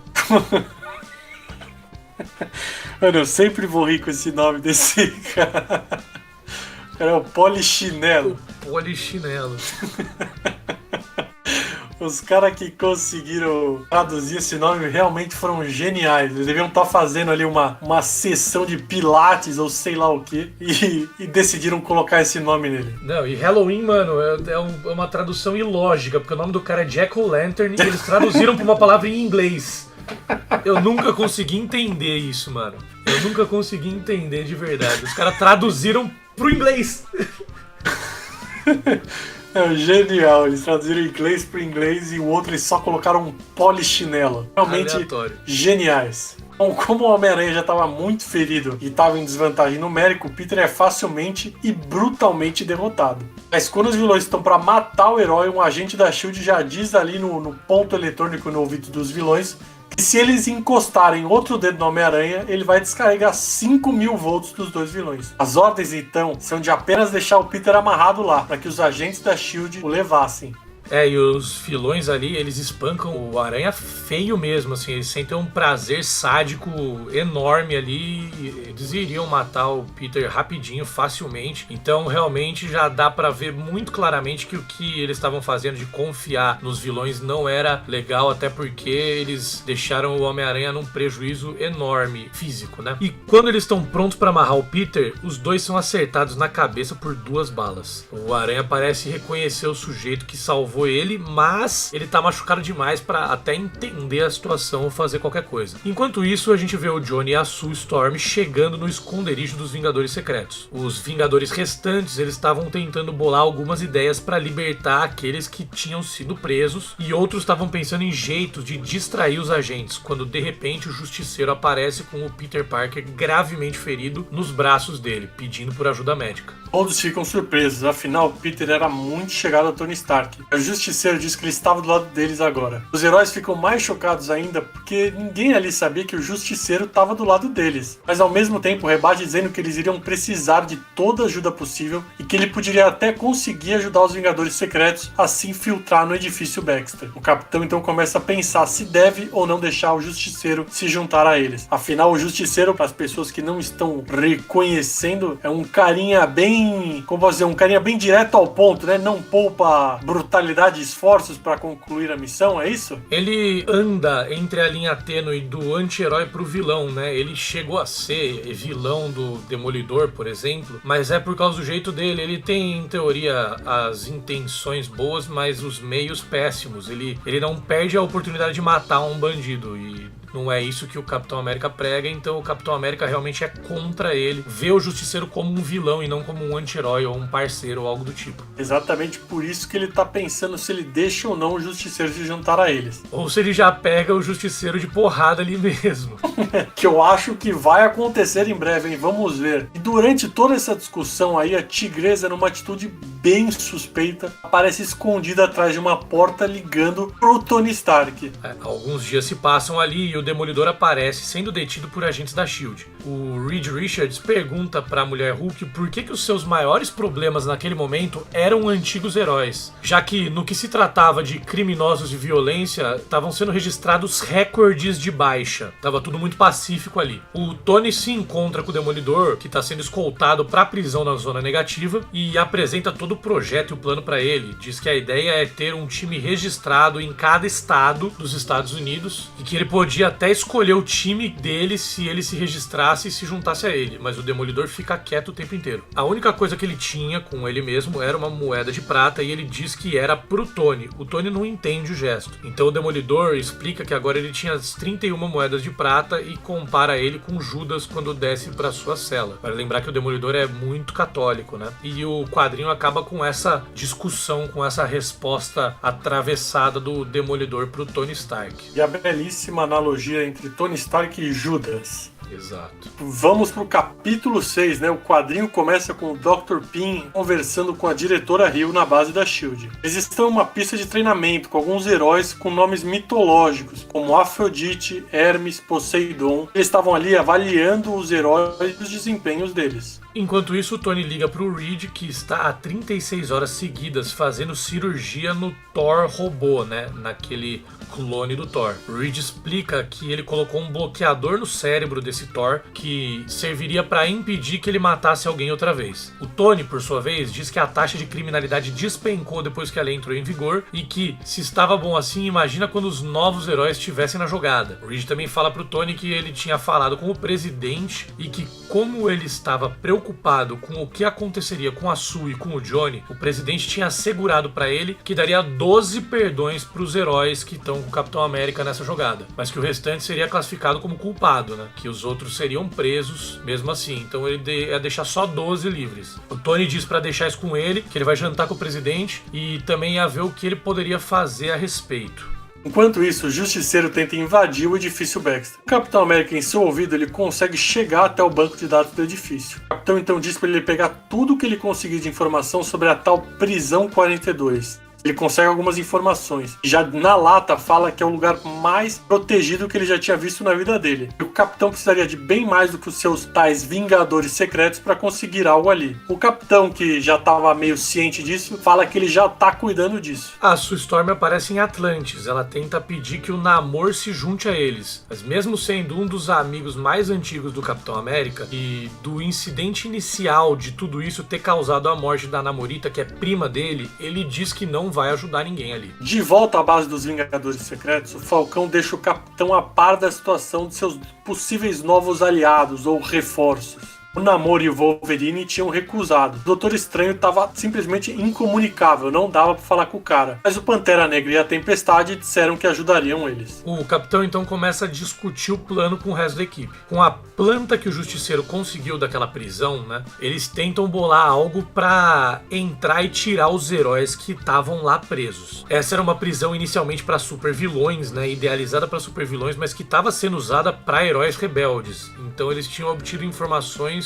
Mano, eu sempre vou rir com esse nome desse cara. O cara é o Polichinelo. O Polichinelo. Os caras que conseguiram traduzir esse nome realmente foram geniais. Eles deviam estar fazendo ali uma sessão de pilates ou sei lá o que e decidiram colocar esse nome nele. Não, e Halloween, mano, é uma tradução ilógica, porque o nome do cara é Jack-O-Lantern e eles traduziram pra uma palavra em inglês. Eu nunca consegui entender isso, mano. Eu nunca consegui entender de verdade. Os caras traduziram pro inglês. É genial, eles traduziram inglês para inglês e o outro eles só colocaram um polichinelo. Realmente aleatório. Geniais. Bom, como o Homem-Aranha já estava muito ferido e estava em desvantagem numérica, o Peter é facilmente e brutalmente derrotado. Mas quando os vilões estão para matar o herói, um agente da S.H.I.E.L.D. já diz ali no ponto eletrônico no ouvido dos vilões que se eles encostarem outro dedo no Homem-Aranha, ele vai descarregar 5.000 volts dos dois vilões. As ordens, então, são de apenas deixar o Peter amarrado lá, para que os agentes da S.H.I.E.L.D. o levassem. E os vilões ali, eles espancam o Aranha feio mesmo, assim, eles sentem um prazer sádico enorme ali, eles iriam matar o Peter rapidinho, facilmente, então realmente já dá pra ver muito claramente que o que eles estavam fazendo de confiar nos vilões não era legal, até porque eles deixaram o Homem-Aranha num prejuízo enorme físico, né? E quando eles estão prontos pra amarrar o Peter, os dois são acertados na cabeça por 2 balas. O Aranha parece reconhecer o sujeito que salvou ele, mas ele tá machucado demais pra até entender a situação ou fazer qualquer coisa. Enquanto isso, a gente vê o Johnny e a Sue Storm chegando no esconderijo dos Vingadores Secretos. Os Vingadores restantes, eles estavam tentando bolar algumas ideias pra libertar aqueles que tinham sido presos, e outros estavam pensando em jeitos de distrair os agentes, quando de repente o Justiceiro aparece com o Peter Parker gravemente ferido nos braços dele, pedindo por ajuda médica. Todos ficam surpresos, afinal Peter era muito chegado a Tony Stark. O Justiceiro diz que ele estava do lado deles agora. Os heróis ficam mais chocados ainda porque ninguém ali sabia que o Justiceiro estava do lado deles. Mas ao mesmo tempo rebate dizendo que eles iriam precisar de toda a ajuda possível e que ele poderia até conseguir ajudar os Vingadores Secretos a se infiltrar no edifício Baxter. O Capitão então começa a pensar se deve ou não deixar o Justiceiro se juntar a eles. Afinal, o Justiceiro, para as pessoas que não estão reconhecendo, é um carinha bem, como posso dizer, um carinha bem direto ao ponto, né? Não poupa brutalidade e esforços para concluir a missão, é isso? Ele anda entre a linha tênue do anti-herói pro vilão, né? Ele chegou a ser vilão do Demolidor, por exemplo, mas é por causa do jeito dele. Ele tem, em teoria, as intenções boas, mas os meios péssimos. Ele não perde a oportunidade de matar um bandido, e não é isso que o Capitão América prega, então o Capitão América realmente é contra ele, vê o Justiceiro como um vilão e não como um anti-herói ou um parceiro ou algo do tipo. Exatamente por isso que ele tá pensando se ele deixa ou não o Justiceiro se juntar a eles. Ou se ele já pega o Justiceiro de porrada ali mesmo. Que eu acho que vai acontecer em breve, hein? Vamos ver. E durante toda essa discussão aí, a Tigresa, numa atitude bem suspeita, aparece escondida atrás de uma porta ligando pro Tony Stark. Alguns dias se passam ali e o Demolidor aparece sendo detido por agentes da S.H.I.E.L.D. O Reed Richards pergunta pra Mulher Hulk por que os seus maiores problemas naquele momento eram antigos heróis, já que no que se tratava de criminosos de violência, estavam sendo registrados recordes de baixa. Tava tudo muito pacífico ali. O Tony se encontra com o Demolidor, que tá sendo escoltado pra prisão na zona negativa, e apresenta todo o projeto e o plano pra ele. Diz que a ideia é ter um time registrado em cada estado dos Estados Unidos, e que ele podia até escolher o time dele se ele se registrasse e se juntasse a ele, mas o Demolidor fica quieto o tempo inteiro. A única coisa que ele tinha com ele mesmo era uma moeda de prata, e ele diz que era pro Tony. O Tony não entende o gesto. Então o Demolidor explica que agora ele tinha as 31 moedas de prata e compara ele com Judas quando desce pra sua cela. Para lembrar que o Demolidor é muito católico, né? E o quadrinho acaba com essa discussão, com essa resposta atravessada do Demolidor pro Tony Stark. E a belíssima analogia entre Tony Stark e Judas. Exato. Vamos pro capítulo 6, né? O quadrinho começa com o Dr. Pym conversando com a diretora Hill na base da S.H.I.E.L.D. Eles estão em uma pista de treinamento com alguns heróis com nomes mitológicos, como Afrodite, Hermes, Poseidon. Eles estavam ali avaliando os heróis e os desempenhos deles. Enquanto isso, o Tony liga pro Reed, que está há 36 horas seguidas fazendo cirurgia no Thor robô, né? Naquele clone do Thor. O Reed explica que ele colocou um bloqueador no cérebro desse Thor que serviria para impedir que ele matasse alguém outra vez. O Tony, por sua vez, diz que a taxa de criminalidade despencou depois que a lei entrou em vigor e que, se estava bom assim, imagina quando os novos heróis estivessem na jogada. O Reed também fala pro Tony que ele tinha falado com o presidente e que, como ele estava preocupado com o que aconteceria com a Sue e com o Johnny, o presidente tinha assegurado para ele que daria 12 perdões para os heróis que estão com o Capitão América nessa jogada, mas que o restante seria classificado como culpado, né? Que os outros seriam presos mesmo assim, então ele ia deixar só 12 livres. O Tony diz para deixar isso com ele, que ele vai jantar com o presidente e também ia ver o que ele poderia fazer a respeito. Enquanto isso, o Justiceiro tenta invadir o edifício Baxter. O Capitão América, em seu ouvido, ele consegue chegar até o banco de dados do edifício. O Capitão então diz para ele pegar tudo que ele conseguir de informação sobre a tal Prisão 42. Ele consegue algumas informações. Já na lata fala que é o lugar mais protegido que ele já tinha visto na vida dele. E o Capitão precisaria de bem mais do que os seus tais Vingadores secretos para conseguir algo ali. O Capitão, que já estava meio ciente disso, fala que ele já está cuidando disso. A Sue Storm aparece em Atlantis. Ela tenta pedir que o Namor se junte a eles. Mas mesmo sendo um dos amigos mais antigos do Capitão América e do incidente inicial de tudo isso ter causado a morte da Namorita, que é prima dele, ele diz que não vai ajudar ninguém ali. De volta à base dos Vingadores Secretos, o Falcão deixa o Capitão a par da situação de seus possíveis novos aliados ou reforços. O Namor e o Wolverine tinham recusado. O Doutor Estranho estava simplesmente incomunicável, não dava para falar com o cara. Mas o Pantera Negra e a Tempestade disseram que ajudariam eles. O Capitão então começa a discutir o plano com o resto da equipe. Com a planta que o Justiceiro conseguiu daquela prisão, né? Eles tentam bolar algo para entrar e tirar os heróis que estavam lá presos. Essa era uma prisão inicialmente para supervilões, né? Idealizada para supervilões, mas que estava sendo usada para heróis rebeldes. Então eles tinham obtido informações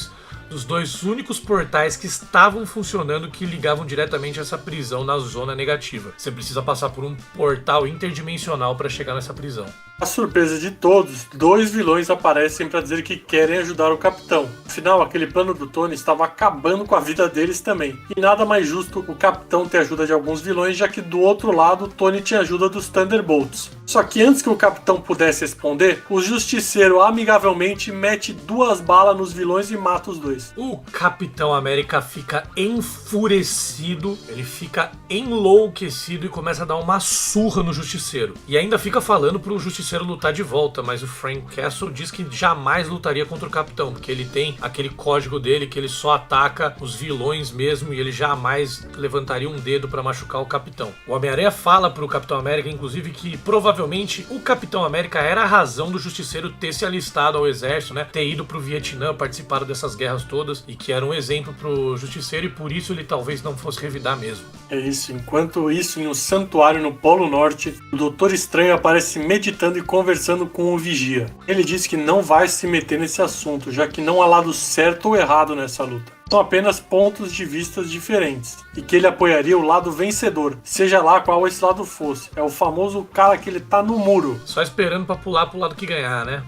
dos dois únicos portais que estavam funcionando que ligavam diretamente essa prisão na zona negativa. Você precisa passar por um portal interdimensional para chegar nessa prisão. A surpresa de todos, dois vilões aparecem para dizer que querem ajudar o Capitão. Afinal, aquele plano do Tony estava acabando com a vida deles também. E nada mais justo o Capitão ter ajuda de alguns vilões, já que do outro lado o Tony tinha ajuda dos Thunderbolts. Só que antes que o Capitão pudesse responder, o Justiceiro amigavelmente mete 2 balas nos vilões e mata os dois. O Capitão América fica enfurecido, ele fica enlouquecido e começa a dar uma surra no Justiceiro. E ainda fica falando pro Justiceiro lutar de volta, mas o Frank Castle diz que jamais lutaria contra o Capitão, porque ele tem aquele código dele que ele só ataca os vilões mesmo e ele jamais levantaria um dedo pra machucar o Capitão. O Homem-Aranha fala pro Capitão América, inclusive, que provavelmente o Capitão América era a razão do Justiceiro ter se alistado ao exército, né? Ter ido pro Vietnã, participado dessas guerras todas e que era um exemplo pro Justiceiro e por isso ele talvez não fosse revidar mesmo. É isso, enquanto isso em um santuário no Polo Norte, o Doutor Estranho aparece meditando e conversando com o Vigia. Ele diz que não vai se meter nesse assunto, já que não há lado certo ou errado nessa luta. São apenas pontos de vista diferentes, e que ele apoiaria o lado vencedor, seja lá qual esse lado fosse. É o famoso cara que ele tá no muro. Só esperando pra pular pro lado que ganhar, né?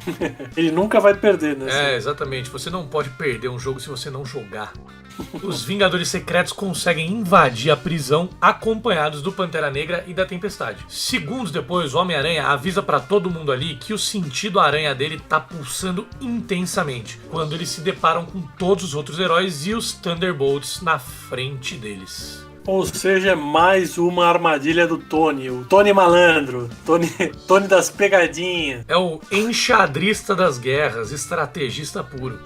Ele nunca vai perder, né? É, exatamente. Você não pode perder um jogo se você não jogar. Os Vingadores Secretos conseguem invadir a prisão acompanhados do Pantera Negra e da Tempestade. Segundos depois, o Homem-Aranha avisa pra todo mundo ali que o sentido aranha dele tá pulsando intensamente, quando eles se deparam com todos os outros heróis e os Thunderbolts na frente deles. Ou seja, mais uma armadilha do Tony, o Tony malandro, Tony das pegadinhas. É o enxadrista das guerras, estrategista puro.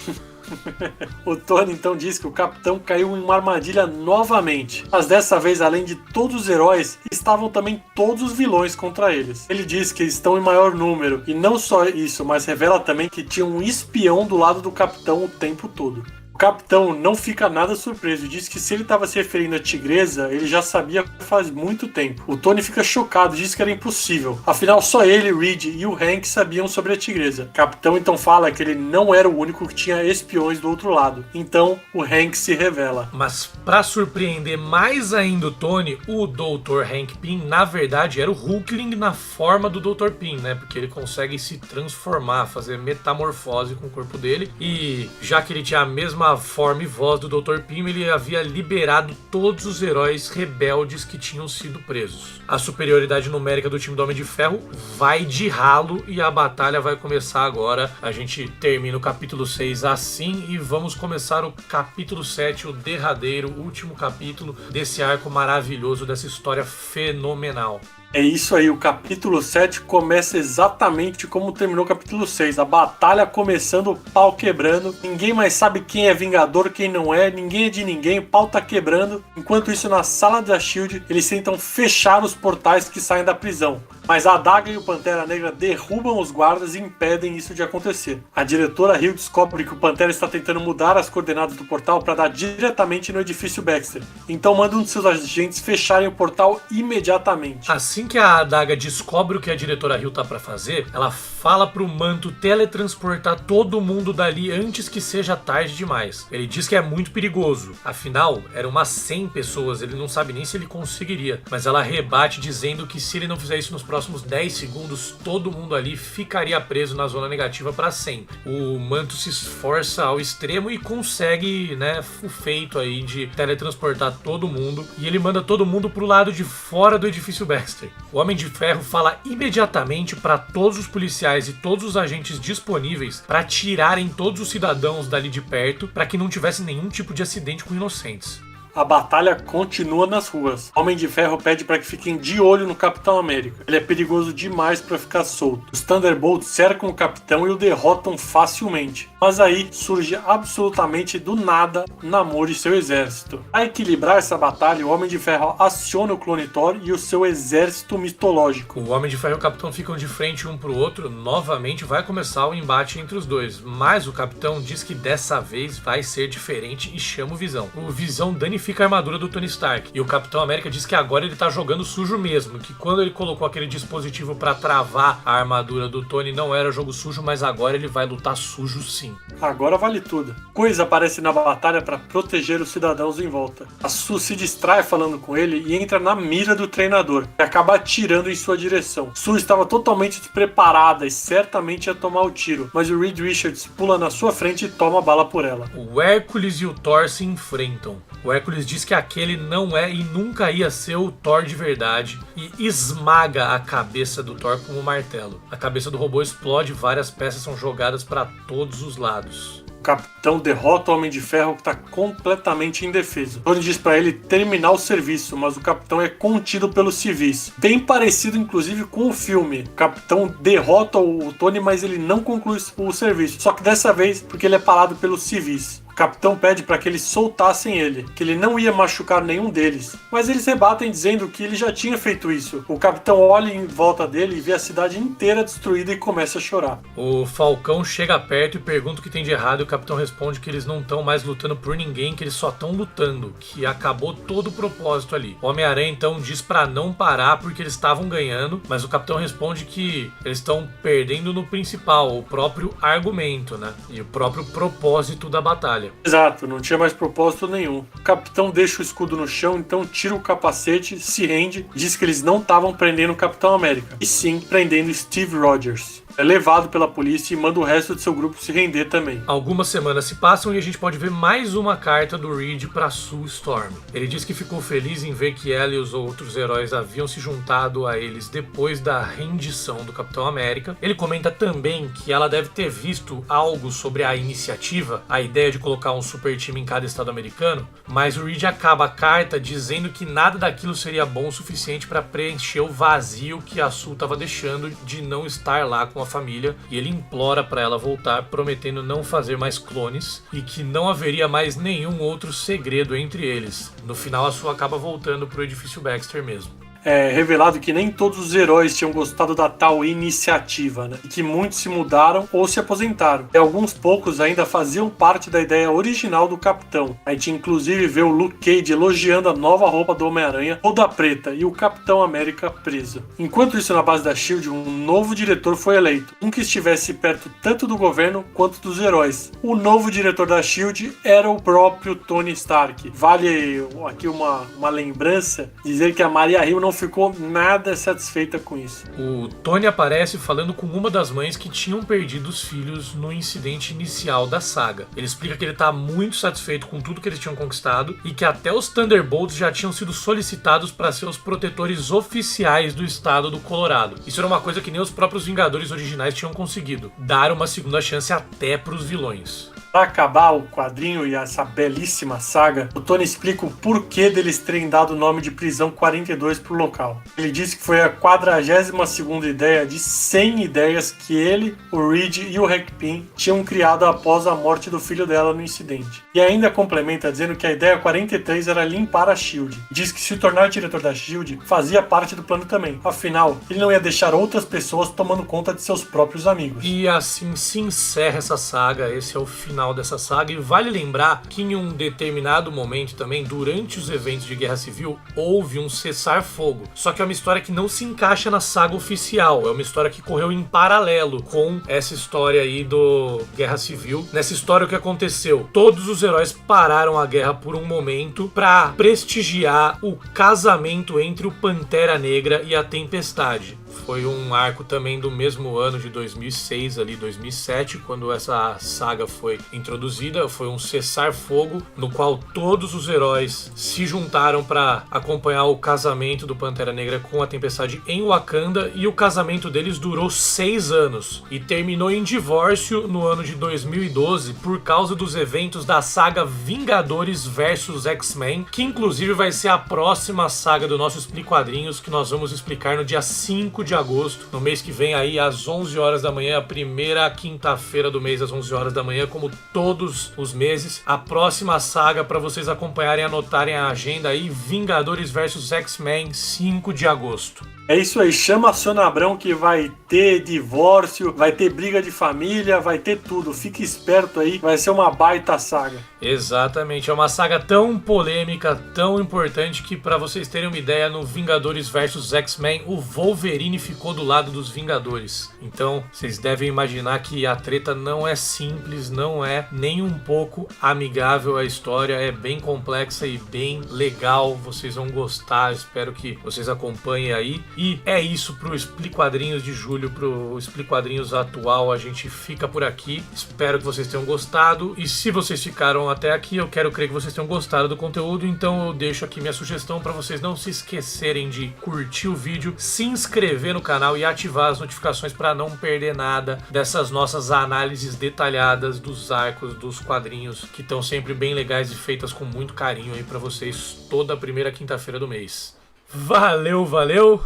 O Tony então diz que o Capitão caiu em uma armadilha novamente, mas dessa vez, além de todos os heróis, estavam também todos os vilões contra eles. Ele diz que estão em maior número, e não só isso, mas revela também que tinha um espião do lado do Capitão o tempo todo. O Capitão não fica nada surpreso e diz que se ele estava se referindo à Tigresa, ele já sabia faz muito tempo. O Tony fica chocado e diz que era impossível. Afinal, só ele, Reed e o Hank sabiam sobre a Tigresa. O Capitão então fala que ele não era o único que tinha espiões do outro lado. Então, o Hank se revela. Mas, para surpreender mais ainda o Tony, o Dr. Hank Pym, na verdade, era o Hulkling na forma do Dr. Pym, né? Porque ele consegue se transformar, fazer metamorfose com o corpo dele. E já que ele tinha a mesma forma e voz do Dr. Pym, ele havia liberado todos os heróis rebeldes que tinham sido presos. A superioridade numérica do time do Homem de Ferro vai de ralo e a batalha vai começar agora. A gente termina o capítulo 6 assim e vamos começar o capítulo 7, o derradeiro, último capítulo desse arco maravilhoso, dessa história fenomenal. É isso aí, o capítulo 7 começa exatamente como terminou o capítulo 6. A batalha começando, o pau quebrando. Ninguém mais sabe quem é Vingador, quem não é. Ninguém é de ninguém, o pau tá quebrando. Enquanto isso, na sala da SHIELD, eles tentam fechar os portais que saem da prisão. Mas a Adaga e o Pantera Negra derrubam os guardas e impedem isso de acontecer. A diretora Hill descobre que o Pantera está tentando mudar as coordenadas do portal para dar diretamente no edifício Baxter. Então manda um de seus agentes fecharem o portal imediatamente. Assim Assim que a adaga descobre o que a diretora Hill tá pra fazer, ela fala pro Manto teletransportar todo mundo dali antes que seja tarde demais. Ele diz que é muito perigoso, afinal, eram umas 100 pessoas, ele não sabe nem se ele conseguiria. Mas ela rebate dizendo que se ele não fizer isso nos próximos 10 segundos, todo mundo ali ficaria preso na zona negativa pra sempre. O Manto se esforça ao extremo e consegue, né, o feito aí de teletransportar todo mundo, e ele manda todo mundo pro lado de fora do edifício Baxter. O Homem de Ferro fala imediatamente para todos os policiais e todos os agentes disponíveis para tirarem todos os cidadãos dali de perto para que não tivesse nenhum tipo de acidente com inocentes. A batalha continua nas ruas. Homem de Ferro pede para que fiquem de olho no Capitão América. Ele é perigoso demais para ficar solto. Os Thunderbolts cercam o Capitão e o derrotam facilmente. Mas aí surge absolutamente do nada Namor e seu exército. Para equilibrar essa batalha, o Homem de Ferro aciona o Clone Thor e o seu exército mitológico. O Homem de Ferro e o Capitão ficam de frente um pro outro. Novamente vai começar o embate entre os dois. Mas o Capitão diz que dessa vez vai ser diferente e chama o Visão. O Visão danifica a armadura do Tony Stark. E o Capitão América diz que agora ele tá jogando sujo mesmo, que quando ele colocou aquele dispositivo pra travar a armadura do Tony não era jogo sujo, mas agora ele vai lutar sujo sim. Agora vale tudo. Coisa aparece na batalha pra proteger os cidadãos em volta. A Sue se distrai falando com ele e entra na mira do treinador, que acaba atirando em sua direção. Sue estava totalmente despreparada e certamente ia tomar o tiro, mas o Reed Richards pula na sua frente e toma a bala por ela. O Hércules e o Thor se enfrentam. O Hércules diz que aquele não é e nunca ia ser o Thor de verdade e esmaga a cabeça do Thor com um martelo. A cabeça do robô explode e várias peças são jogadas para todos os lados. O Capitão derrota o Homem de Ferro, que está completamente indefeso. Tony diz para ele terminar o serviço, mas o Capitão é contido pelos civis. Bem parecido, inclusive, com o filme. O Capitão derrota o Tony, mas ele não conclui o serviço. Só que dessa vez, porque ele é parado pelos civis. O Capitão pede para que eles soltassem ele, que ele não ia machucar nenhum deles. Mas eles rebatem dizendo que ele já tinha feito isso. O Capitão olha em volta dele e vê a cidade inteira destruída e começa a chorar. O Falcão chega perto e pergunta o que tem de errado e o Capitão responde que eles não estão mais lutando por ninguém, que eles só estão lutando, que acabou todo o propósito ali. O Homem-Aranha então diz para não parar porque eles estavam ganhando, mas o Capitão responde que eles estão perdendo no principal, o próprio argumento, né? E o próprio propósito da batalha. Exato, não tinha mais propósito nenhum. O Capitão deixa o escudo no chão, então tira o capacete, se rende, diz que eles não estavam prendendo o Capitão América, e sim prendendo Steve Rogers. É levado pela polícia e manda o resto de seu grupo se render também. Algumas semanas se passam e a gente pode ver mais uma carta do Reed para Sue Storm. Ele diz que ficou feliz em ver que ela e os outros heróis haviam se juntado a eles depois da rendição do Capitão América. Ele comenta também que ela deve ter visto algo sobre a iniciativa, a ideia de colocar um super time em cada estado americano, mas o Reed acaba a carta dizendo que nada daquilo seria bom o suficiente para preencher o vazio que a Sue estava deixando de não estar lá com a família, e ele implora para ela voltar, prometendo não fazer mais clones e que não haveria mais nenhum outro segredo entre eles. No final, a Sue acaba voltando pro edifício Baxter mesmo. É revelado que nem todos os heróis tinham gostado da tal iniciativa, né? E que muitos se mudaram ou se aposentaram. E alguns poucos ainda faziam parte da ideia original do Capitão. A gente inclusive vê o Luke Cage elogiando a nova roupa do Homem-Aranha, toda preta, e o Capitão América preso. Enquanto isso, na base da SHIELD, um novo diretor foi eleito. Um que estivesse perto tanto do governo quanto dos heróis. O novo diretor da SHIELD era o próprio Tony Stark. Vale aqui uma lembrança, dizer que a Maria Hill não ficou nada satisfeita com isso. O Tony aparece falando com uma das mães que tinham perdido os filhos no incidente inicial da saga. Ele explica que ele está muito satisfeito com tudo que eles tinham conquistado e que até os Thunderbolts já tinham sido solicitados para ser os protetores oficiais do estado do Colorado. Isso era uma coisa que nem os próprios Vingadores originais tinham conseguido, dar uma segunda chance até para os vilões. Para acabar o quadrinho e essa belíssima saga, o Tony explica o porquê deles terem dado o nome de Prisão 42 pro local. Ele disse que foi a 42ª ideia de 100 ideias que ele, o Reed e o Hank Pym tinham criado após a morte do filho dela no incidente. E ainda complementa dizendo que a ideia 43 era limpar a SHIELD. Diz que se tornar diretor da SHIELD fazia parte do plano também. Afinal, ele não ia deixar outras pessoas tomando conta de seus próprios amigos. E assim se encerra essa saga. Esse é o final final dessa saga. E vale lembrar que em um determinado momento também, durante os eventos de Guerra Civil, houve um cessar-fogo. Só que é uma história que não se encaixa na saga oficial. É uma história que correu em paralelo com essa história aí do Guerra Civil. Nessa história, o que aconteceu? Todos os heróis pararam a guerra por um momento para prestigiar o casamento entre o Pantera Negra e a Tempestade. Foi um arco também do mesmo ano de 2006, ali 2007, quando essa saga foi introduzida. Foi um cessar-fogo no qual todos os heróis se juntaram para acompanhar o casamento do Pantera Negra com a Tempestade em Wakanda, e o casamento deles durou 6 anos e terminou em divórcio no ano de 2012 por causa dos eventos da saga Vingadores vs X-Men, que inclusive vai ser a próxima saga do nosso Explica Quadrinhos, que nós vamos explicar no dia 5 de agosto, no mês que vem aí, às 11 horas da manhã, a primeira quinta-feira do mês, às 11 horas da manhã, como todos os meses. A próxima saga para vocês acompanharem, anotarem a agenda aí, Vingadores vs X-Men, 5 de agosto. É isso aí, chama a Sônia Abrão que vai ter divórcio, vai ter briga de família, vai ter tudo. Fique esperto aí, vai ser uma baita saga. Exatamente, é uma saga tão polêmica, tão importante, que pra vocês terem uma ideia, no Vingadores vs X-Men, o Wolverine ficou do lado dos Vingadores. Então, vocês devem imaginar que a treta não é simples, não é nem um pouco amigável a história, é bem complexa e bem legal, vocês vão gostar, espero que vocês acompanhem aí. E é isso pro Explica Quadrinhos de julho, pro Explica Quadrinhos atual, a gente fica por aqui. Espero que vocês tenham gostado, e se vocês ficaram até aqui, eu quero crer que vocês tenham gostado do conteúdo, então eu deixo aqui minha sugestão para vocês não se esquecerem de curtir o vídeo, se inscrever no canal e ativar as notificações para não perder nada dessas nossas análises detalhadas dos arcos, dos quadrinhos, que estão sempre bem legais e feitas com muito carinho aí para vocês toda a primeira quinta-feira do mês. Valeu, valeu!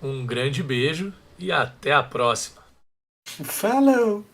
Um grande beijo e até a próxima. Falou!